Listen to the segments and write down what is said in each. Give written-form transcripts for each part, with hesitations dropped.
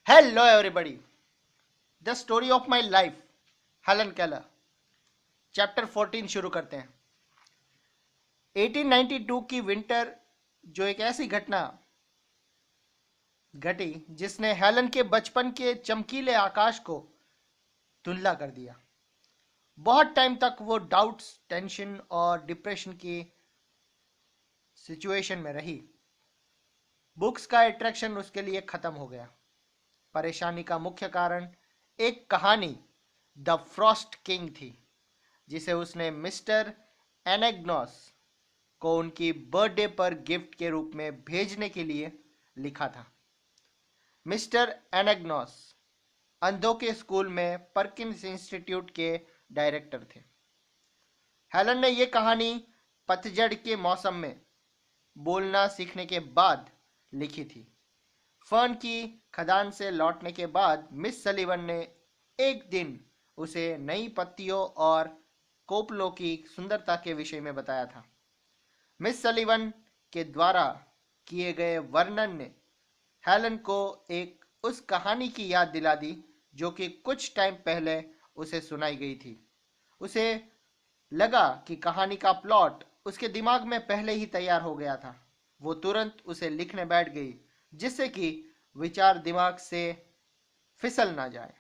Hello everybody, the story of my life, Helen Keller. Chapter 14 शुरू करते हैं। 1892 की विंटर, जो एक ऐसी घटना घटी जिसने हेलन के बचपन के चमकीले आकाश को धुंधला कर दिया। बहुत टाइम तक वो डाउट्स, टेंशन और डिप्रेशन की सिचुएशन में रही। बुक्स का अट्रैक्शन उसके लिए खत्म हो गया। परेशानी का मुख्य कारण एक कहानी द फ्रॉस्ट किंग थी, जिसे उसने मिस्टर एनेग्नॉस को उनकी बर्थडे पर गिफ्ट के रूप में भेजने के लिए लिखा था। मिस्टर एनेग्नॉस अंधों के स्कूल में परकिंस इंस्टीट्यूट के डायरेक्टर थे। हेलन ने यह कहानी पतझड़ के मौसम में बोलना सीखने के बाद लिखी थी। फर्न की खदान से लौटने के बाद मिस सलीवन ने एक दिन उसे नई पत्तियों और कोपलों की सुंदरता के विषय में बताया था। मिस सलीवन के द्वारा किए गए वर्णन ने हेलन को एक उस कहानी की याद दिला दी जो कि कुछ टाइम पहले उसे सुनाई गई थी। उसे लगा कि कहानी का प्लॉट उसके दिमाग में पहले ही तैयार हो गया था। वो तुरंत उसे लिखने बैठ गई, जिससे कि विचार दिमाग से फिसल ना जाए,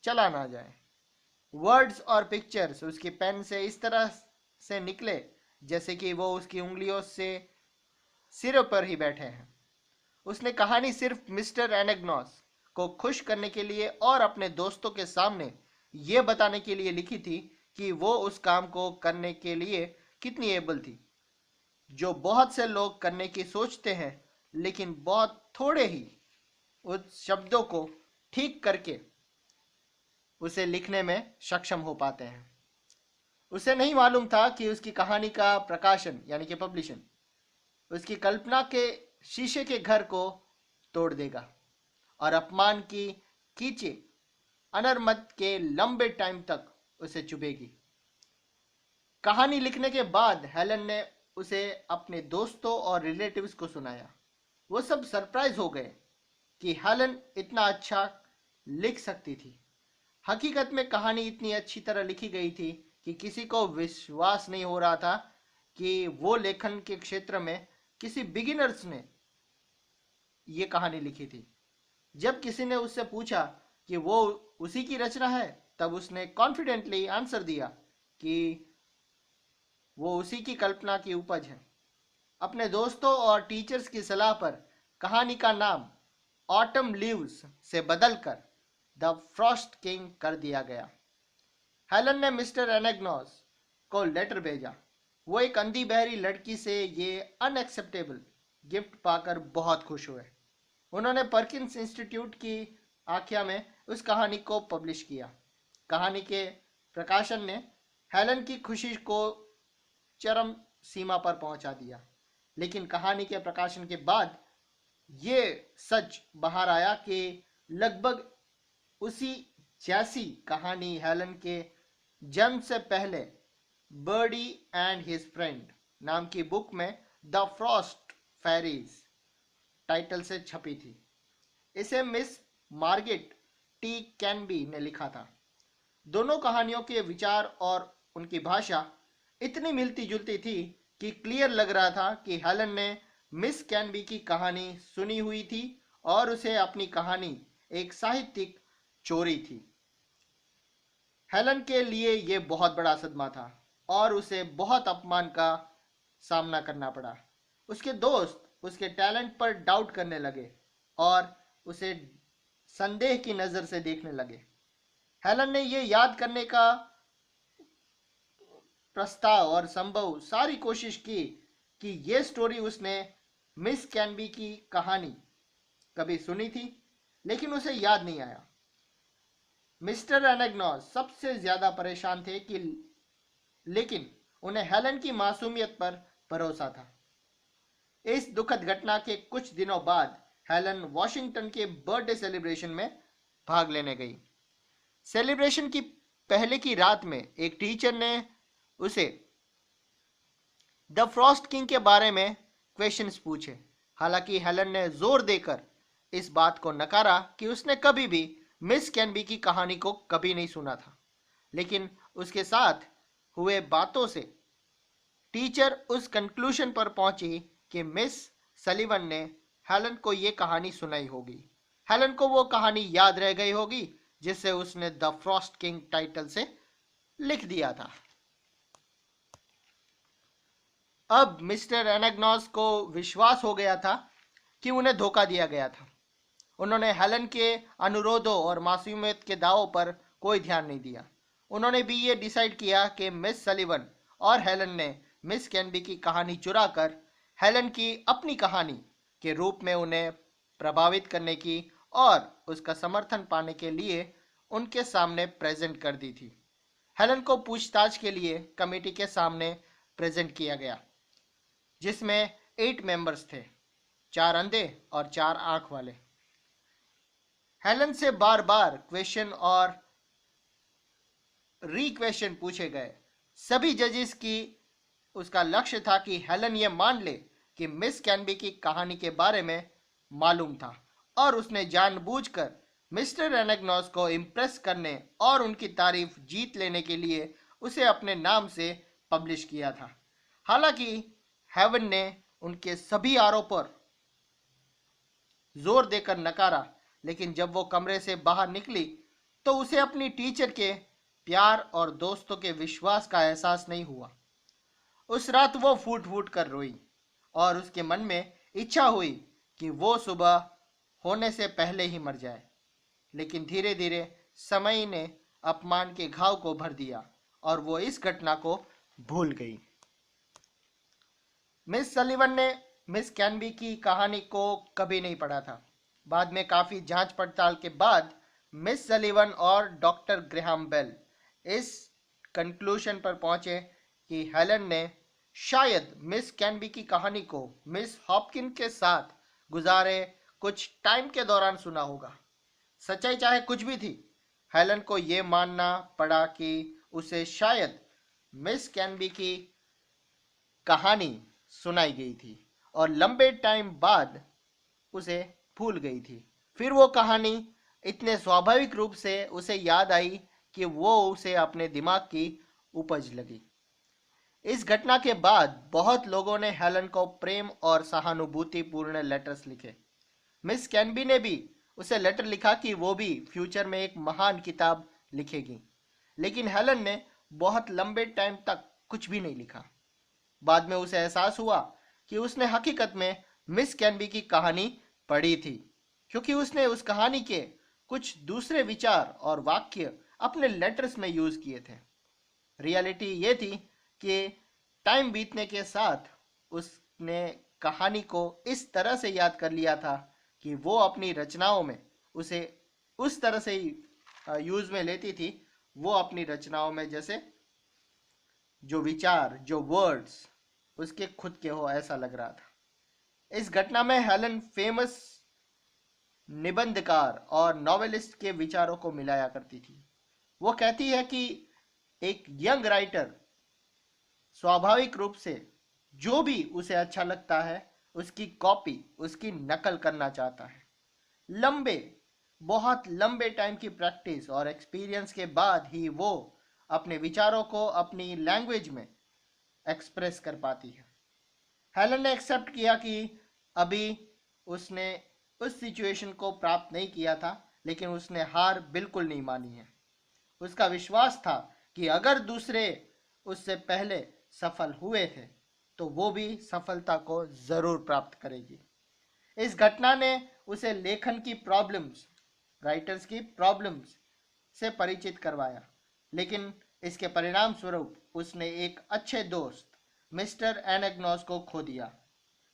चला ना जाए। वर्ड्स और पिक्चर्स उसकी पेन से इस तरह से निकले जैसे कि वो उसकी उंगलियों से सिरों पर ही बैठे हैं। उसने कहानी सिर्फ मिस्टर एनेग्नॉस को खुश करने के लिए और अपने दोस्तों के सामने ये बताने के लिए लिखी थी कि वो उस काम को करने के लिए कितनी एबल थी, जो बहुत से लोग करने की सोचते हैं लेकिन बहुत थोड़े ही उस शब्दों को ठीक करके उसे लिखने में सक्षम हो पाते हैं। उसे नहीं मालूम था कि उसकी कहानी का प्रकाशन यानी कि पब्लिशन उसकी कल्पना के शीशे के घर को तोड़ देगा और अपमान की कीचे अनरमत के लंबे टाइम तक उसे चुभेगी। कहानी लिखने के बाद हेलन ने उसे अपने दोस्तों और रिलेटिव्स को सुनाया। वो सब सरप्राइज हो गए कि हेलन इतना अच्छा लिख सकती थी। हकीकत में कहानी इतनी अच्छी तरह लिखी गई थी कि किसी को विश्वास नहीं हो रहा था कि वो लेखन के क्षेत्र में किसी बिगिनर्स ने ये कहानी लिखी थी। जब किसी ने उससे पूछा कि वो उसी की रचना है, तब उसने कॉन्फिडेंटली आंसर दिया कि वो उसी की कल्पना की उपज है। अपने दोस्तों और टीचर्स की सलाह पर कहानी का नाम ऑटम लीव्स से बदलकर द फ्रॉस्ट किंग कर दिया गया। हेलन ने मिस्टर एनेग्नॉस को लेटर भेजा। वो एक अंधी बहरी लड़की से ये अनएक्सेप्टेबल गिफ्ट पाकर बहुत खुश हुए। उन्होंने परकिंस इंस्टीट्यूट की आख्या में उस कहानी को पब्लिश किया। कहानी के प्रकाशन ने हेलन की खुशी को चरम सीमा पर पहुंचा दिया, लेकिन कहानी के प्रकाशन के बाद ये सच बाहर आया कि लगभग उसी जैसी कहानी हेलन के जन्म से पहले बर्डी एंड हिज फ्रेंड नाम की बुक में द फ्रॉस्ट फेरीज टाइटल से छपी थी। इसे मिस मार्गेट टी कैनबी ने लिखा था। दोनों कहानियों के विचार और उनकी भाषा इतनी मिलती जुलती थी कि क्लियर लग रहा था कि हेलन ने मिस कैनबी की कहानी सुनी हुई थी और उसे अपनी कहानी एक साहित्यिक चोरी थी। हेलन के लिए यह बहुत बड़ा सदमा था और उसे बहुत अपमान का सामना करना पड़ा। उसके दोस्त उसके टैलेंट पर डाउट करने लगे और उसे संदेह की नजर से देखने लगे। हेलन ने यह याद करने का प्रस्ताव और संभव सारी कोशिश की कि यह स्टोरी उसने मिस कैनबी की कहानी कभी सुनी थी, लेकिन उसे याद नहीं आया। मिस्टर एनेग्नॉस सबसे ज्यादा परेशान थे कि लेकिन उन्हें हेलन की मासूमियत पर भरोसा था। इस दुखद घटना के कुछ दिनों बाद हेलन वॉशिंगटन के बर्थडे सेलिब्रेशन में भाग लेने गई। सेलिब्रेशन की पहले की रात में एक टीचर ने उसे द फ्रॉस्ट किंग के बारे में क्वेश्चंस पूछे। हालांकि हेलन ने जोर देकर इस बात को नकारा कि उसने कभी भी मिस कैनबी की कहानी को कभी नहीं सुना था, लेकिन उसके साथ हुए बातों से टीचर उस कंक्लूजन पर पहुंची कि मिस सलीवन ने हेलन को यह कहानी सुनाई होगी। हेलन को वो कहानी याद रह गई होगी जिसे उसने द फ्रॉस्ट किंग टाइटल से लिख दिया था। अब मिस्टर एनाग्नॉस को विश्वास हो गया था कि उन्हें धोखा दिया गया था। उन्होंने हेलन के अनुरोधों और मासूमियत के दावों पर कोई ध्यान नहीं दिया। उन्होंने भी ये डिसाइड किया कि मिस सलीवन और हेलन ने मिस कैनबी की कहानी चुराकर हेलन की अपनी कहानी के रूप में उन्हें प्रभावित करने की और उसका समर्थन पाने के लिए उनके सामने प्रेजेंट कर दी थी। हेलन को पूछताछ के लिए कमेटी के सामने प्रेजेंट किया गया, जिसमें 8 मेंबर्स थे, 4 अंधे और 4 आंख वाले। हेलन से बार बार क्वेश्चन और री-क्वेश्चन पूछे गए। सभी जजेस की उसका लक्ष्य था कि हेलन ये मान ले कि मिस कैनबी की कहानी के बारे में मालूम था और उसने जानबूझकर मिस्टर एनाग्नॉस को इम्प्रेस करने और उनकी तारीफ जीत लेने के लिए उसे अपने नाम से पब्लिश किया था। हालांकि हेवन ने उनके सभी आरोपों पर जोर देकर नकारा, लेकिन जब वो कमरे से बाहर निकली तो उसे अपनी टीचर के प्यार और दोस्तों के विश्वास का एहसास नहीं हुआ। उस रात वो फूट फूट कर रोई और उसके मन में इच्छा हुई कि वो सुबह होने से पहले ही मर जाए। लेकिन धीरे धीरे समय ने अपमान के घाव को भर दिया और वो इस घटना को भूल गई। मिस सलीवन ने मिस कैनबी की कहानी को कभी नहीं पढ़ा था। बाद में काफी जांच पड़ताल के बाद मिस सलीवन और डॉक्टर ग्रेहम बेल इस कंक्लूजन पर पहुंचे कि हेलन ने शायद मिस कैनबी की कहानी को मिस हॉपकिन के साथ गुजारे कुछ टाइम के दौरान सुना होगा। सच्चाई चाहे कुछ भी थी, हेलन को यह मानना पड़ा कि उसे शायद मिस कैनबी की कहानी सुनाई गई थी और लंबे टाइम बाद उसे भूल गई थी। फिर वो कहानी इतने स्वाभाविक रूप से उसे याद आई कि वो उसे अपने दिमाग की उपज लगी। इस घटना के बाद बहुत लोगों ने हेलन को प्रेम और सहानुभूतिपूर्ण लेटर्स लिखे। मिस कैनबी ने भी उसे लेटर लिखा कि वो भी फ्यूचर में एक महान किताब लिखेगी, लेकिन हेलन ने बहुत लंबे टाइम तक कुछ भी नहीं लिखा। बाद में उसे एहसास हुआ कि उसने हकीकत में मिस कैनबी की कहानी पढ़ी थी, क्योंकि उसने उस कहानी के कुछ दूसरे विचार और वाक्य अपने लेटर्स में यूज किए थे। रियलिटी ये थी कि टाइम बीतने के साथ उसने कहानी को इस तरह से याद कर लिया था कि वो अपनी रचनाओं में उसे उस तरह से ही यूज में लेती थी। वो अपनी रचनाओं में जैसे जो विचार, जो वर्ड्स उसके खुद के हो, ऐसा लग रहा था। इस घटना में हेलन फेमस निबंधकार और नॉवेलिस्ट के विचारों को मिलाया करती थी। वो कहती है कि एक यंग राइटर स्वाभाविक रूप से जो भी उसे अच्छा लगता है उसकी कॉपी, उसकी नकल करना चाहता है। बहुत लंबे टाइम की प्रैक्टिस और एक्सपीरियंस के बाद ही वो अपने विचारों को अपनी लैंग्वेज में एक्सप्रेस कर पाती है। हेलन ने एक्सेप्ट किया कि अभी उसने उस सिचुएशन को प्राप्त नहीं किया था, लेकिन उसने हार बिल्कुल नहीं मानी है। उसका विश्वास था कि अगर दूसरे उससे पहले सफल हुए थे तो वो भी सफलता को जरूर प्राप्त करेगी। इस घटना ने उसे लेखन की प्रॉब्लम्स, राइटर्स की प्रॉब्लम्स से परिचित करवाया, लेकिन इसके परिणाम स्वरूप उसने एक अच्छे दोस्त मिस्टर एनाग्नॉस को खो दिया।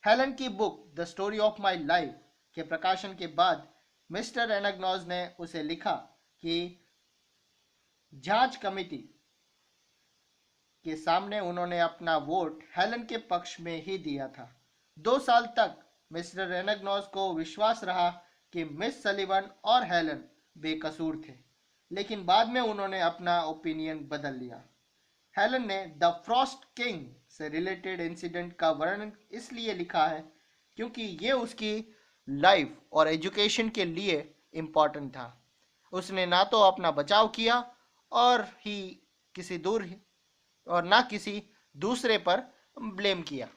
हेलन की book the story of my life के प्रकाशन के बाद मिस्टर एनाग्नॉस ने उसे लिखा कि जांच कमेटी के सामने उन्होंने अपना वोट हेलन के पक्ष में ही दिया था। 2 साल तक मिस्टर एनाग्नॉस को विश्वास रहा कि मिस सलीवन और हेलन बेकसूर थे, लेकिन बाद में उन्होंने अपना ओपिनियन बदल लिया। हेलन ने द फ्रॉस्ट किंग से रिलेटेड इंसिडेंट का वर्णन इसलिए लिखा है क्योंकि ये उसकी लाइफ और एजुकेशन के लिए इम्पॉर्टेंट था। उसने ना तो अपना बचाव किया और ही किसी दूर और ना किसी दूसरे पर ब्लेम किया।